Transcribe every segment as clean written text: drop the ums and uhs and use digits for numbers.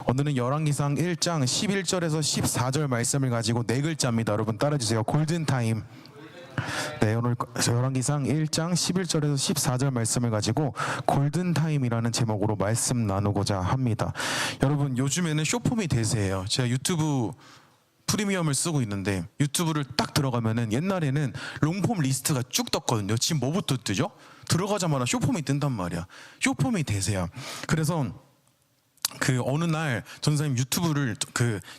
오늘은 열왕기상 1장 11절에서 14절 말씀을 가지고 네 글자입니다. 여러분 따라주세요. 골든타임. 네, 오늘 열왕기상 1장 11절에서 14절 말씀을 가지고 골든타임이라는 제목으로 말씀 나누고자 합니다. 여러분 요즘에는 쇼폼이 대세예요. 제가 유튜브 프리미엄을 쓰고 있는데 유튜브를 딱 들어가면은 옛날에는 롱폼 리스트가 쭉 떴거든요. 지금 뭐부터 뜨죠? 들어가자마자 쇼폼이 뜬단 말이야. 쇼폼이 대세야. 그래서 어느 날 전사님 유튜브를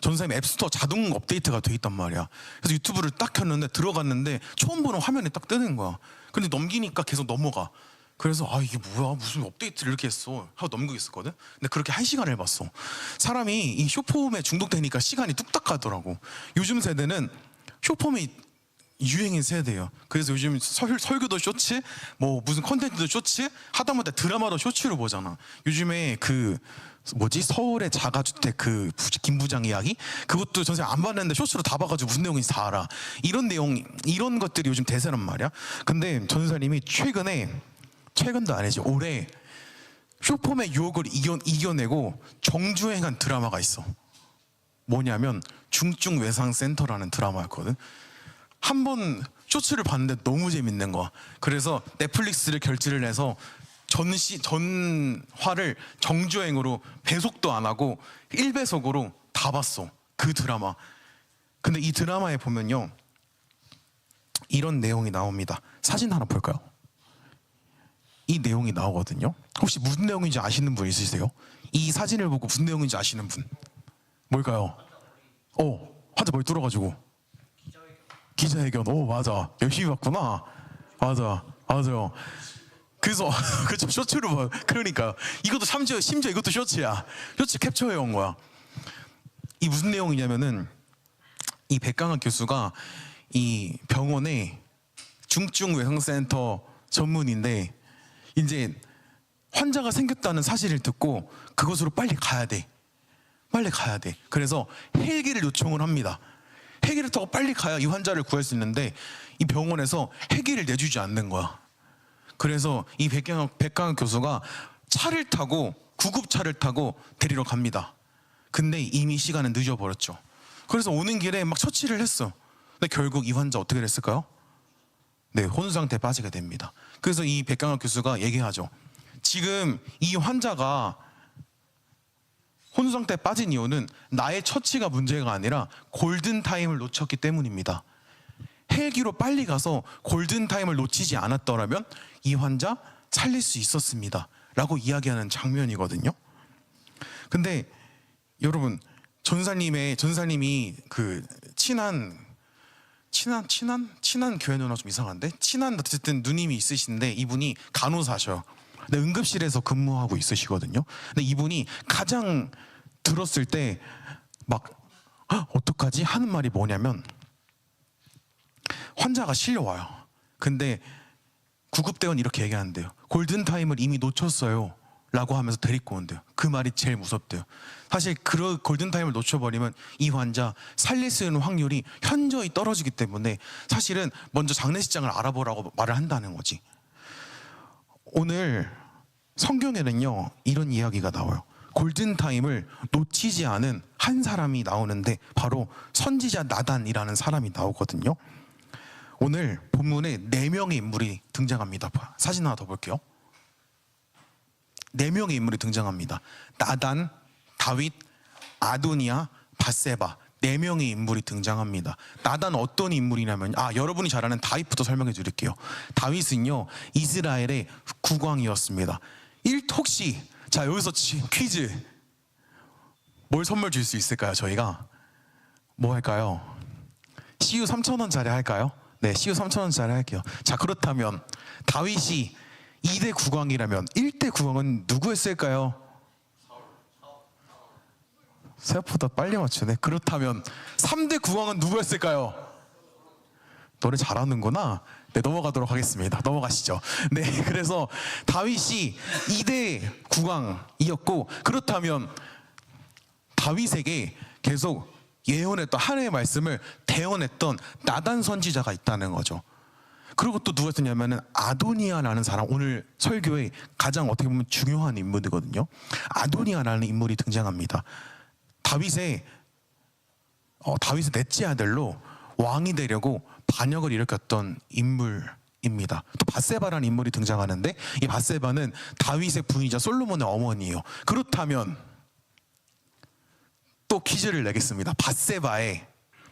전사님 앱스토어 자동 업데이트가 돼 있단 말이야. 그래서 유튜브를 딱 켰는데 들어갔는데 처음 보는 화면에 딱 뜨는 거야. 근데 넘기니까 계속 넘어가. 그래서 이게 뭐야, 무슨 업데이트를 이렇게 했어 하고 넘기고 있었거든. 근데 그렇게 1시간을 봤어. 사람이 이 쇼폼에 중독되니까 시간이 뚝딱 가더라고. 요즘 세대는 쇼폼이 유행인 세대예요. 그래서 요즘 설교도 쇼츠, 뭐 무슨 컨텐츠도 쇼츠, 하다못해 드라마도 쇼츠로 보잖아. 요즘에 서울의 자가주택 김 부장 이야기, 그것도 전세 안 봤는데 쇼츠로 다 봐가지고 무슨 내용인지 다 알아. 이런 것들이 요즘 대세란 말이야. 근데 전사님이 최근도 아니지, 올해 쇼폼의 유혹을 이겨내고 정주행한 드라마가 있어. 뭐냐면 중증외상센터라는 드라마였거든. 한번 쇼츠를 봤는데 너무 재밌는 거야. 그래서 넷플릭스를 결제를 해서 전화를 정주행으로 배속도 안 하고 1배속으로 다 봤어, 그 드라마. 근데 이 드라마에 보면요, 이런 내용이 나옵니다. 사진 하나 볼까요? 이 내용이 나오거든요. 혹시 무슨 내용인지 아시는 분 있으세요? 이 사진을 보고 무슨 내용인지 아시는 분? 뭘까요? 환자 머리 뚫어가지고 기자회견. 맞아, 열심히 봤구나. 맞아요. 그래서 그쵸, 쇼츠로 봐. 그러니까 이것도 심지어 이것도 쇼츠야. 쇼츠 캡처해 온 거야. 이 무슨 내용이냐면은 이 백강학 교수가 이 병원의 중증외상센터 전문인데 이제 환자가 생겼다는 사실을 듣고 그곳으로 빨리 가야 돼. 그래서 헬기를 요청을 합니다. 헬기를 타고 빨리 가야 이 환자를 구할 수 있는데 이 병원에서 헬기를 내주지 않는 거야. 그래서 이 백강학 교수가 구급차를 타고 데리러 갑니다. 근데 이미 시간은 늦어버렸죠. 그래서 오는 길에 막 처치를 했어. 근데 결국 이 환자 어떻게 됐을까요? 네, 혼수 상태에 빠지게 됩니다. 그래서 이 백강학 교수가 얘기하죠. 지금 이 환자가 혼수 상태에 빠진 이유는 나의 처치가 문제가 아니라 골든타임을 놓쳤기 때문입니다. 헬기로 빨리 가서 골든타임을 놓치지 않았더라면 이 환자 살릴 수 있었습니다 라고 이야기하는 장면이거든요. 근데 여러분, 전사님이 친한 교회 누나 좀 이상한데? 어쨌든 누님이 있으신데 이분이 간호사셔. 근데 응급실에서 근무하고 있으시거든요. 근데 이분이 가장 들었을 때 막 어떡하지? 하는 말이 뭐냐면, 환자가 실려와요. 근데 구급대원 이렇게 얘기하는데요. 골든타임을 이미 놓쳤어요 라고 하면서 데리고 온대요. 그 말이 제일 무섭대요. 사실 골든타임을 놓쳐버리면 이 환자 살릴 수 있는 확률이 현저히 떨어지기 때문에 사실은 먼저 장례식장을 알아보라고 말을 한다는 거지. 오늘 성경에는요, 이런 이야기가 나와요. 골든타임을 놓치지 않은 한 사람이 나오는데 바로 선지자 나단이라는 사람이 나오거든요. 오늘 본문에 4명의 인물이 등장합니다. 사진 하나 더 볼게요. 4명의 인물이 등장합니다. 나단, 다윗, 아도니아, 밧세바. 4명의 인물이 등장합니다. 나단 어떤 인물이냐면, 여러분이 잘 아는 다윗부터 설명해 드릴게요. 다윗은요, 이스라엘의 국왕이었습니다. 혹시 여기서 퀴즈, 뭘 선물 줄 수 있을까요? 저희가 뭐 할까요? CU 3,000원짜리 할까요? 네, CU 3,000원짜리 할게요. 자, 그렇다면 다윗이 2대 국왕이라면 1대 국왕은 누구였을까요? 생각보다 빨리 맞추네. 그렇다면 3대 국왕은 누구였을까요? 노래 잘하는구나. 네, 넘어가도록 하겠습니다. 넘어가시죠. 네, 그래서 다윗이 2대 국왕이었고, 그렇다면 다윗에게 계속 예언했던 하나님의 말씀을 대언했던 나단 선지자가 있다는 거죠. 그리고 또 누가 있었냐면은 아도니아라는 사람, 오늘 설교의 가장 어떻게 보면 중요한 인물이거든요. 아도니아라는 인물이 등장합니다. 다윗의 넷째 아들로 왕이 되려고 반역을 일으켰던 인물입니다. 또 밧세바라는 인물이 등장하는데 이 밧세바는 다윗의 부인이자 솔로몬의 어머니예요. 그렇다면 또 퀴즈를 내겠습니다.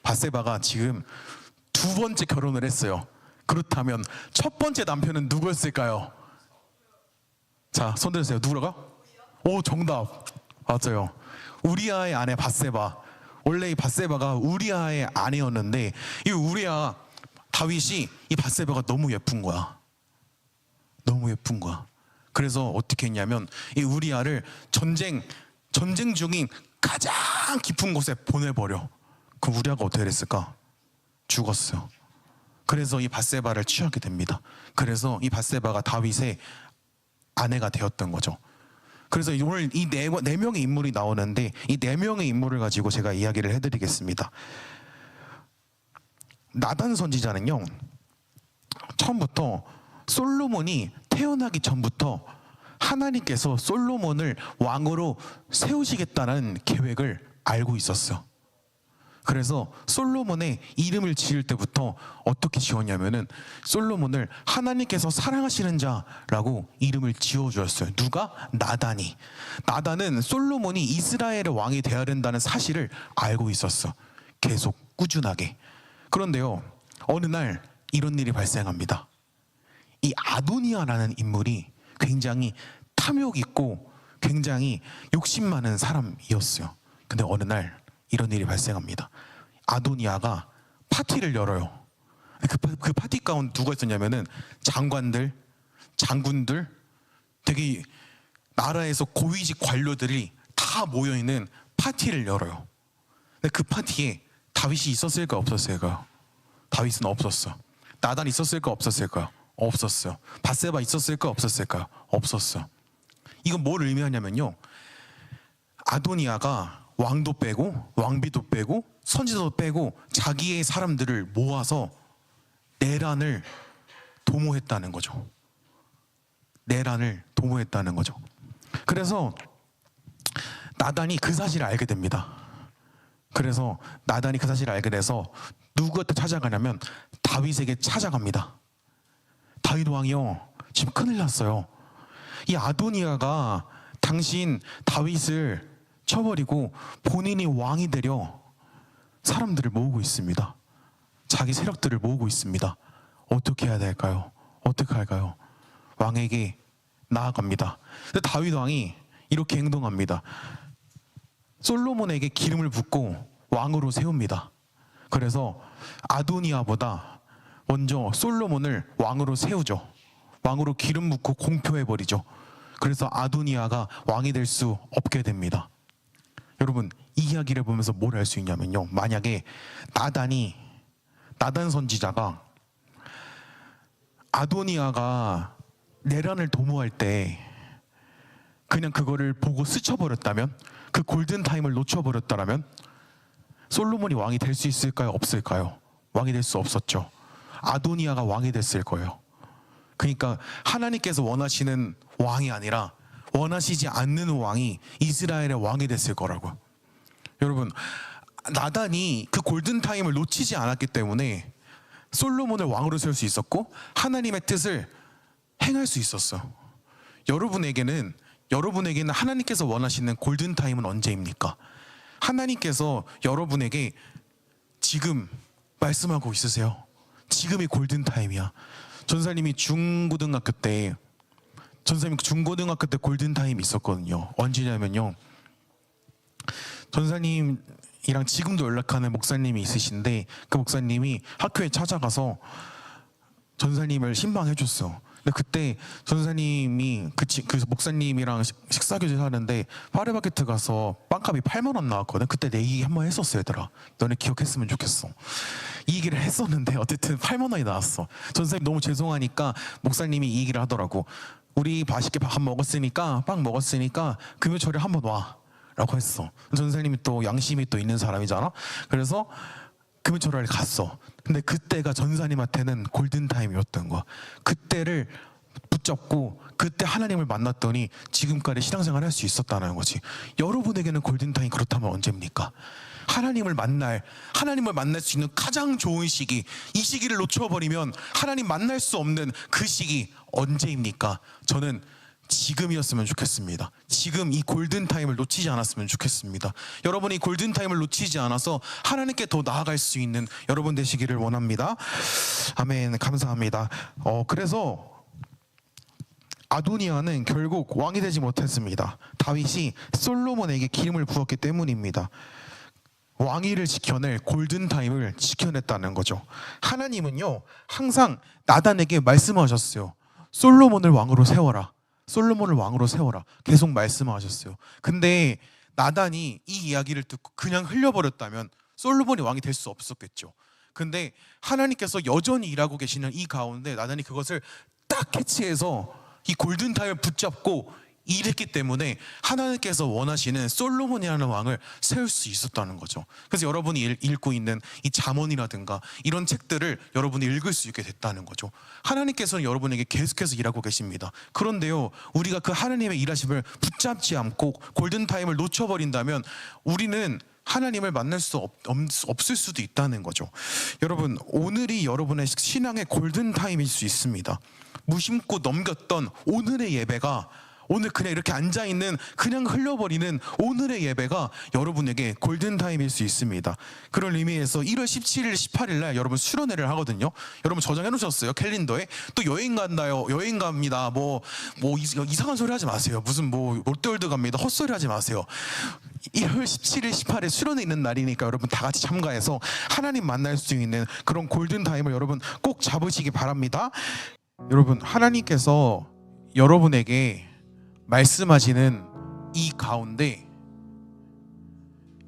밧세바가 지금 두 번째 결혼을 했어요. 그렇다면 첫 번째 남편은 누구였을까요? 자, 손 들으세요. 누구라고? 오, 정답. 맞아요. 우리아의 아내 밧세바. 원래 이 밧세바가 우리아의 아내였는데 이 우리아 다윗이 이 밧세바가 너무 예쁜 거야. 너무 예쁜 거야. 그래서 어떻게 했냐면 이 우리아를 전쟁 중인 가장 깊은 곳에 보내버려. 그럼 우리아가 어떻게 됐을까? 죽었어요. 그래서 이 밧세바를 취하게 됩니다. 그래서 이 밧세바가 다윗의 아내가 되었던 거죠. 그래서 오늘 이 네 명의 인물이 나오는데 이 네 명의 인물을 가지고 제가 이야기를 해드리겠습니다. 나단 선지자는요, 처음부터 솔로몬이 태어나기 전부터 하나님께서 솔로몬을 왕으로 세우시겠다는 계획을 알고 있었어요. 그래서 솔로몬의 이름을 지을 때부터 어떻게 지었냐면은 솔로몬을 하나님께서 사랑하시는 자라고 이름을 지어주었어요. 누가? 나단은 솔로몬이 이스라엘의 왕이 되어야 된다는 사실을 알고 있었어. 계속 꾸준하게. 그런데요, 어느 날 이런 일이 발생합니다. 이 아도니아라는 인물이 굉장히 탐욕 있고 굉장히 욕심 많은 사람이었어요. 근데 어느 날 이런 일이 발생합니다. 아도니아가 파티를 열어요. 그 파티 가운데 누가 있었냐면은 장군들, 되게 나라에서 고위직 관료들이 다 모여있는 파티를 열어요. 근데 그 파티에 다윗이 있었을까 없었을까요? 다윗은 없었어. 나단이 있었을까 없었을까요? 없었어요. 밧세바 있었을까 없었을까요? 없었어. 이건 뭘 의미하냐면요, 아도니아가 왕도 빼고 왕비도 빼고 선지자도 빼고 자기의 사람들을 모아서 내란을 도모했다는 거죠. 내란을 도모했다는 거죠. 그래서 나단이 그 사실을 알게 됩니다. 그래서 나단이 그 사실을 알게 돼서 누구한테 찾아가냐면 다윗에게 찾아갑니다. 다윗 왕이요, 지금 큰일 났어요. 이 아도니아가 당신 다윗을 쳐버리고 본인이 왕이 되려 사람들을 모으고 있습니다. 자기 세력들을 모으고 있습니다. 어떻게 해야 될까요? 어떻게 할까요? 왕에게 나아갑니다. 근데 다윗 왕이 이렇게 행동합니다. 솔로몬에게 기름을 붓고 왕으로 세웁니다. 그래서 아도니아보다 먼저 솔로몬을 왕으로 세우죠. 왕으로 기름 붓고 공표해버리죠. 그래서 아도니아가 왕이 될 수 없게 됩니다. 여러분, 이 이야기를 보면서 뭘 알 수 있냐면요, 만약에 나단 선지자가 아도니아가 내란을 도모할 때 그냥 그거를 보고 스쳐버렸다면, 그 골든타임을 놓쳐버렸다면 솔로몬이 왕이 될 수 있을까요? 없을까요? 왕이 될 수 없었죠. 아도니아가 왕이 됐을 거예요. 그러니까 하나님께서 원하시는 왕이 아니라 원하시지 않는 왕이 이스라엘의 왕이 됐을 거라고. 여러분, 나단이 그 골든타임을 놓치지 않았기 때문에 솔로몬을 왕으로 세울 수 있었고 하나님의 뜻을 행할 수 있었어. 여러분에게는 하나님께서 원하시는 골든타임은 언제입니까? 하나님께서 여러분에게 지금 말씀하고 있으세요. 지금이 골든타임이야. 전사님이 중고등학교 때 골든타임이 있었거든요. 언제냐면요, 전사님이랑 지금도 연락하는 목사님이 있으신데 그 목사님이 학교에 찾아가서 전사님을 신방해 줬어. 근데 그때 전사님이 그 목사님이랑 식사 교제를 하는데 파리바게트 가서 빵값이 8만 원 나왔거든. 그때 내 얘기 한번 했었어. 얘들아, 너네 기억했으면 좋겠어. 이 얘기를 했었는데 어쨌든 8만 원이 나왔어. 전사님 너무 죄송하니까 목사님이 이 얘기를 하더라고. 우리 맛있게 빵 먹었으니까 금요철에 한번 와 라고 했어. 전사님이 또 양심이 또 있는 사람이잖아. 그래서 금요철에 갔어. 근데 그때가 전사님한테는 골든타임이었던 거야. 그때를 붙잡고 그때 하나님을 만났더니 지금까지 신앙생활을 할 수 있었다는 거지. 여러분에게는 골든타임 그렇다면 언제입니까? 하나님을 만날 수 있는 가장 좋은 시기, 이 시기를 놓쳐버리면 하나님 만날 수 없는 그 시기 언제입니까? 저는 지금이었으면 좋겠습니다. 지금 이 골든타임을 놓치지 않았으면 좋겠습니다. 여러분이 골든타임을 놓치지 않아서 하나님께 더 나아갈 수 있는 여러분 되시기를 원합니다. 아멘. 감사합니다. 그래서 아도니아는 결국 왕이 되지 못했습니다. 다윗이 솔로몬에게 기름을 부었기 때문입니다. 왕위를 지켜낼 골든타임을 지켜냈다는 거죠. 하나님은요 항상 나단에게 말씀하셨어요. 솔로몬을 왕으로 세워라. 솔로몬을 왕으로 세워라. 계속 말씀하셨어요. 근데 나단이 이 이야기를 듣고 그냥 흘려버렸다면 솔로몬이 왕이 될 수 없었겠죠. 근데 하나님께서 여전히 일하고 계시는 이 가운데 나단이 그것을 딱 캐치해서 이 골든타임을 붙잡고 일했기 때문에 하나님께서 원하시는 솔로몬이라는 왕을 세울 수 있었다는 거죠. 그래서 여러분이 읽고 있는 이 잠언이라든가 이런 책들을 여러분이 읽을 수 있게 됐다는 거죠. 하나님께서는 여러분에게 계속해서 일하고 계십니다. 그런데요, 우리가 그 하나님의 일하심을 붙잡지 않고 골든타임을 놓쳐버린다면 우리는 하나님을 만날 수 없을 수도 있다는 거죠. 여러분, 오늘이 여러분의 신앙의 골든타임일 수 있습니다. 무심코 넘겼던 오늘의 예배가, 오늘 그냥 이렇게 앉아있는, 그냥 흘려버리는 오늘의 예배가 여러분에게 골든타임일 수 있습니다. 그런 의미에서 1월 17일, 18일 날 여러분 수련회를 하거든요. 여러분 저장해 놓으셨어요? 캘린더에? 또 여행 간다요, 여행 갑니다. 이상한 소리 하지 마세요. 무슨 롯데월드 갑니다. 헛소리 하지 마세요. 1월 17일, 18일 수련회 있는 날이니까 여러분 다 같이 참가해서 하나님 만날 수 있는 그런 골든타임을 여러분 꼭 잡으시기 바랍니다. 여러분, 하나님께서 여러분에게 말씀하시는 이 가운데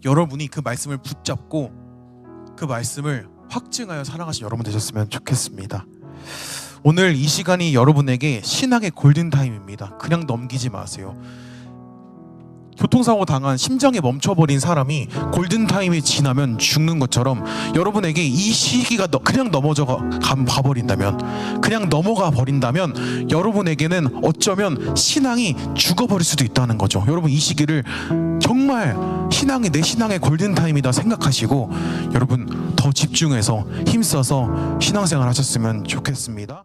여러분이 그 말씀을 붙잡고 그 말씀을 확증하여 살아가신 여러분 되셨으면 좋겠습니다. 오늘 이 시간이 여러분에게 신앙의 골든타임입니다. 그냥 넘기지 마세요. 교통사고 당한, 심장이 멈춰버린 사람이 골든타임이 지나면 죽는 것처럼 여러분에게 이 시기가 그냥 가버린다면, 그냥 넘어가 버린다면 여러분에게는 어쩌면 신앙이 죽어버릴 수도 있다는 거죠. 여러분, 이 시기를 정말 내 신앙의 골든타임이다 생각하시고 여러분 더 집중해서 힘써서 신앙생활 하셨으면 좋겠습니다.